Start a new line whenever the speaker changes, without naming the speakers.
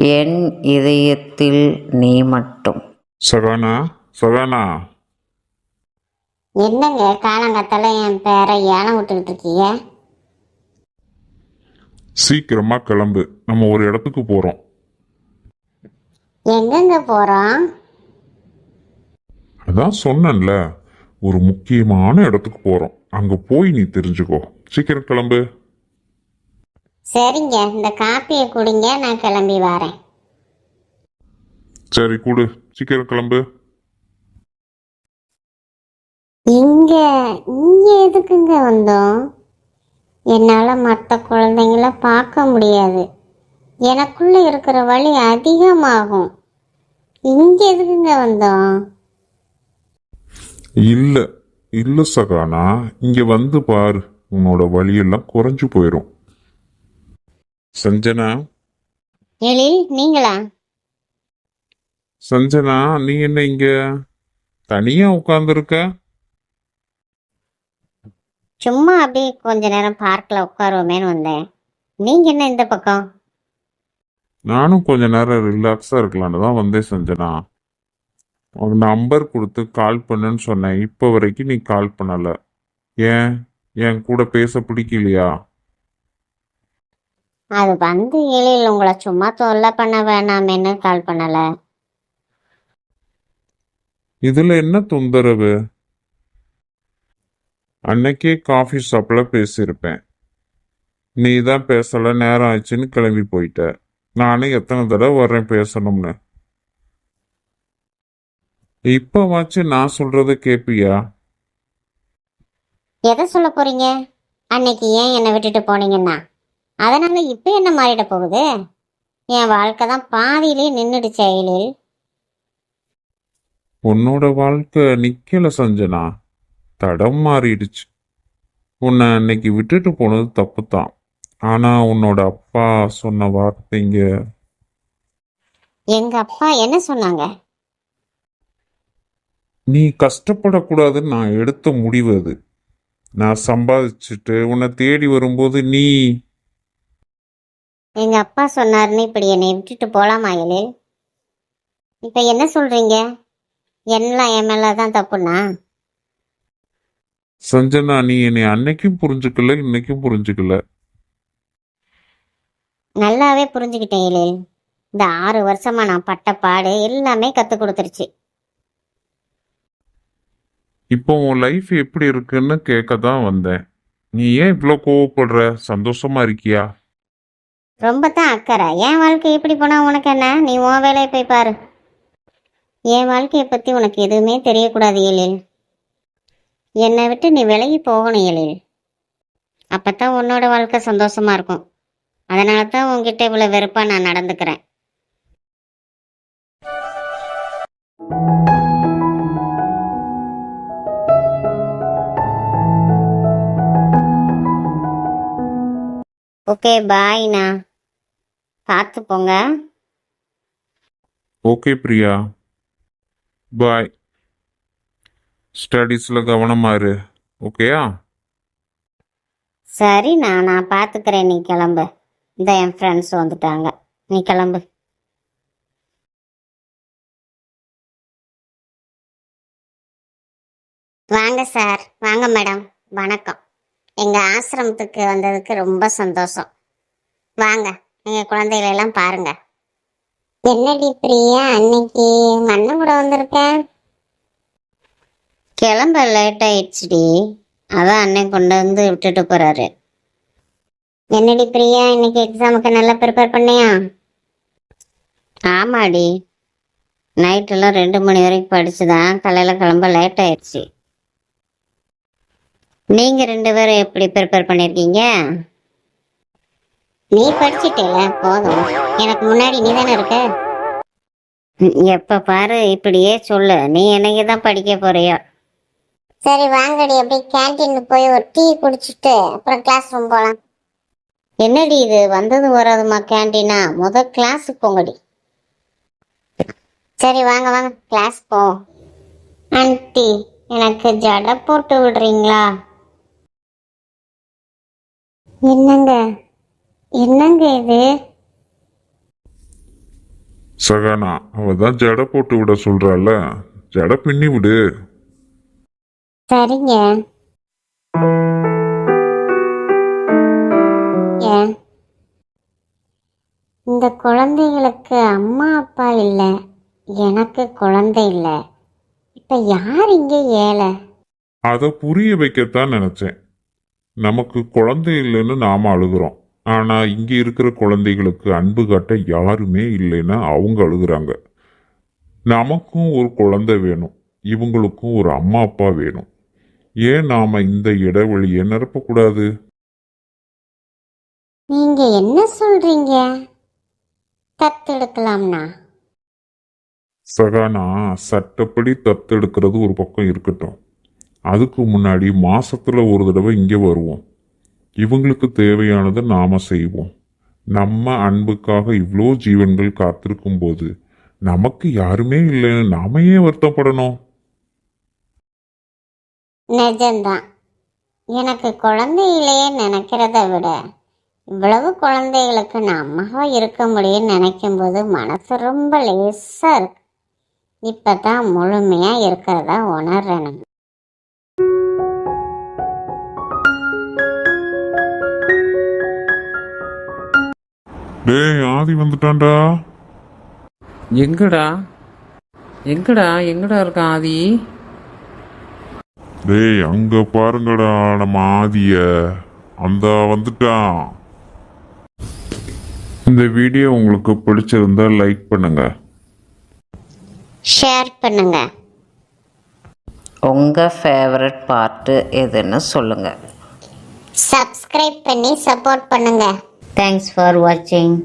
என் இதயத்தில் நீ மட்டும்.
சகானா, சகானா.
என்னங்க காலங்காத்தால என் பேரை ஏலம் விட்டுக்கிட்டு இருக்கீங்க?
சீக்கிரமா கிளம்பு, நம்ம ஒரு இடத்துக்கு போறோம்.
எங்கெங்க போறோம்?
அதான் சொன்னேன்ல, ஒரு முக்கியமான இடத்துக்கு போறோம். அங்க போய் நீ தெரிஞ்சுக்கோ. சீக்கிரம் கிளம்பு.
சரிங்க, இந்த காப்பியை குடிங்க, நான் கிளம்பி வரேன்.
சரி கூடு, சீக்கிரம் கிளம்பு.
இங்க இங்க எதுக்குங்க வந்தோம்? என்னால மற்ற குழந்தைங்கள பார்க்க முடியாது. எனக்குள்ள இருக்கிற வலி அதிகமாகும். இங்க எதுக்குங்க வந்தோம்?
இல்ல இல்ல சகானா, இங்க வந்து பாரு, உன்னோட வலியெல்லாம் குறைஞ்சு போயிடும். சஞ்சனா,
எழில், நீங்களா?
சஞ்சனா, நீ என்ன இங்க தனியா உட்கார்ந்துருக்க?
சும்மா அப்படியே கொஞ்ச நேரம் பார்க்கில் உட்காருவோமேன்னு வந்தேன். நீங்க என்ன இந்த பக்கம்?
நானும் கொஞ்ச நேரம் ரிலாக்ஸா இருக்கலான்னு தான் வந்தேன் சஞ்சனா. உன் நம்பர் கொடுத்து கால் பண்ணுன்னு சொன்னேன், இப்போ வரைக்கும் நீ கால் பண்ணல. ஏன், என் கூட பேச பிடிக்கலையா?
அது வந்து எழில், உங்களை சும்மா தொல்லை பண்ண வேணாமேன்னு கால் பண்ணல.
இதுல என்ன தொந்தரவு? அன்னைக்கே காஃபி ஷாப்ல பேசியிருப்பேன். நீ தான் பேசல, நேரம் ஆச்சுன்னு கிளம்பி போயிட்ட. நானும் எத்தனை தடவை வர்றேன் பேசணும்னு. இப்பவாச்சு நான் சொல்றத கேப்பியா?
எதை சொல்ல போறீங்க? அன்னைக்கு ஏன் என்னை விட்டுட்டு போனீங்கன்னா அதனால இப்ப என்ன மாறிட போகுது? என் வாழ்க்கை தான் பாதியிலே நின்றுடுச்சு எழில்.
உன்னோட வாழ்க்கை நிக்கல சஞ்சனா, தடம் மாறிடுச்சு. உன்னை அன்னைக்கு விட்டுட்டு போனது தப்பு தான். ஆனா உன்னோட அப்பா சொன்ன வார்த்தைங்க.
எங்க அப்பா என்ன சொன்னாங்க?
நீ கஷ்டப்படக்கூடாதுன்னு நான் எடுத்த முடிவு அது. நான் சம்பாதிச்சுட்டு உன்னை தேடி வரும்போது நீ.
எங்க அப்பா சொன்னாருன்னு இப்படி என்னை விட்டுட்டு போலாமா எழில்? இப்ப என்ன சொல்றீங்க? எல்லாம் என் மேலதான் தப்புண்ணா?
சஞ்சனா, நீ என்னை அன்னைக்கும் புரிஞ்சுக்கல, இன்னைக்கும் புரிஞ்சுக்கல.
நல்லாவே புரிஞ்சுக்கிட்டேன் எழில். இந்த 6 வருஷமா நான் பட்ட பாடு எல்லாமே கத்து கொடுத்துருச்சு.
இப்போ உன் லைஃப் எப்படி இருக்குன்னு கேட்க தான் வந்தேன். நீ ஏன் இவ்வளோ கோவப்படுற? சந்தோஷமா இருக்கியா?
ரொம்ப தான் அக்கறை. என் வாழ்க்கை எப்படி போனா உனக்கு என்ன? நீ உன் வேலையை போய் பாரு. என் வாழ்க்கையை பத்தி உனக்கு எதுவுமே தெரியக்கூடாது எழில். என்னை விட்டு நீ விலகி போகணும் எழில். அப்பதான் உன்னோட வாழ்க்கை சந்தோஷமா இருக்கும். அதனால தான் உன்கிட்ட இவ்வளவு வெறுப்பா நான் நடந்துக்கிறேன். ஓகே, பாய்ண்ணா. பார்த்து போங்க.
ஓகே பிரியா, பாய். ஸ்டடீஸில் கவனமா இரு, ஓகேயா?
சரிண்ணா, நான் பார்த்துக்கிறேன். நீ கிளம்பு. இந்த என் ஃப்ரெண்ட்ஸ் வந்துட்டாங்க. நீ கிளம்பு. வாங்க சார், வாங்க மேடம், வணக்கம். எங்கள் ஆசிரமத்துக்கு வந்ததுக்கு ரொம்ப சந்தோஷம். வாங்க, எங்கள் குழந்தைகளை எல்லாம் பாருங்க. என்னடி பிரியா, அன்னைக்கு உங்கள் அண்ணன் கூட வந்திருக்கேன். கிளம்ப லேட் ஆயிடுச்சுடி, அதான் அண்ணன் கொண்டு வந்து விட்டுட்டு போறாரு. என்னடி பிரியா, இன்னைக்கு எக்ஸாமுக்கு நல்லா ப்ரிப்பேர் பண்ணியா? ஆமாடி, நைட்டெல்லாம் 2 மணி வரைக்கும் படிச்சுதான் காலையில் கிளம்ப லேட் ஆயிடுச்சு. நீங்க 2 பேரும் எப்படி ப்ரிப்பேர் பண்ணிருக்கீங்க? நீ படிச்சிட்டேல, போதும். எனக்கு முன்னாடி நீ தானே இருக்க. எப்ப பாரு இப்படியே சொல்லு. நீ என்னைக்கு தான் படிக்க போறியோ? சரி வாங்கடி, அப்படியே கேன்டீன் போய் ஒரு டீ குடிச்சிட்டு அப்புறம் கிளாஸ் ரூம் போகலாம். என்னடி இது வந்தது வராதுமா கேன்டீனா? கிளாஸுக்கு போங்கடி. சரி வாங்க வாங்க, கிளாஸ் போ. ஆண்டி, எனக்கு ஜடை போட்டு விடுறீங்களா? என்னங்க என்னங்க இது?
சகானா அவ தான் ஜடை போட்டு விட சொல்றால, ஜடை பின்னி விடு.
சரிங்க. ஏன் இந்த குழந்தைகளுக்கு அம்மா அப்பா இல்லை, எனக்கு குழந்தை இல்லை, இப்ப யார் இங்க ஏழை?
அதை புரிய வைக்கத்தான் நினைச்சேன். நமக்கு குழந்தை இல்லைன்னு நாம அழுகுறோம், ஆனா இங்க இருக்கிற குழந்தைகளுக்கு அன்பு காட்ட யாருமே இல்லைன்னா அவங்க அழுகுறாங்க. நமக்கும் ஒரு குழந்தை வேணும், இவங்களுக்கும் ஒரு அம்மா அப்பா வேணும். ஏன் நாம இந்த இடைவெளியை நிரப்பக்கூடாது?
நீங்க என்ன சொல்றீங்க? தத்தெடுக்கலாம்னா?
சகானா, சட்டப்படி தத்தெடுக்கிறது ஒரு பக்கம் இருக்கட்டும், அதுக்கு முன்னாடி மாசத்துல ஒரு தடவை இங்க வருவோம். இவங்களுக்கு தேவையானதை நாம செய்வோம். நம்ம அன்புக்காக இவ்வளோ ஜீவன்கள் காத்திருக்கும் போது நமக்கு யாருமே இல்லைன்னு நாம ஏன் வருத்தப்படணும்?
நிஜம்தான். எனக்கு குழந்தை இல்லையே நினைக்கிறத விட இவ்வளவு குழந்தைகளுக்கு நான் அம்மாவா இருக்க முடியும்னு நினைக்கும் போது மனசு ரொம்ப லேசா இருக்கு. இப்பதான் முழுமையா இருக்கிறதா உணர்றேன் நான்.
டேய், ஆதி வந்துட்டான்டா.
எங்கடா எங்கடா எங்கடா இருக்கான் ஆதி?
டேய், அங்க பாருங்கடா நம்ம ஆதிய, அந்த வந்துட்டான். இந்த வீடியோ உங்களுக்கு பிடிச்சிருந்தா லைக் பண்ணுங்க,
ஷேர் பண்ணுங்க.
உங்கள் ஃபேவரட் பார்ட்டு எதுன்னு சொல்லுங்கள்.
சப்ஸ்கிரைப் பண்ணி சப்போர்ட் பண்ணுங்க.
தேங்க்ஸ் ஃபார் வாட்சிங்.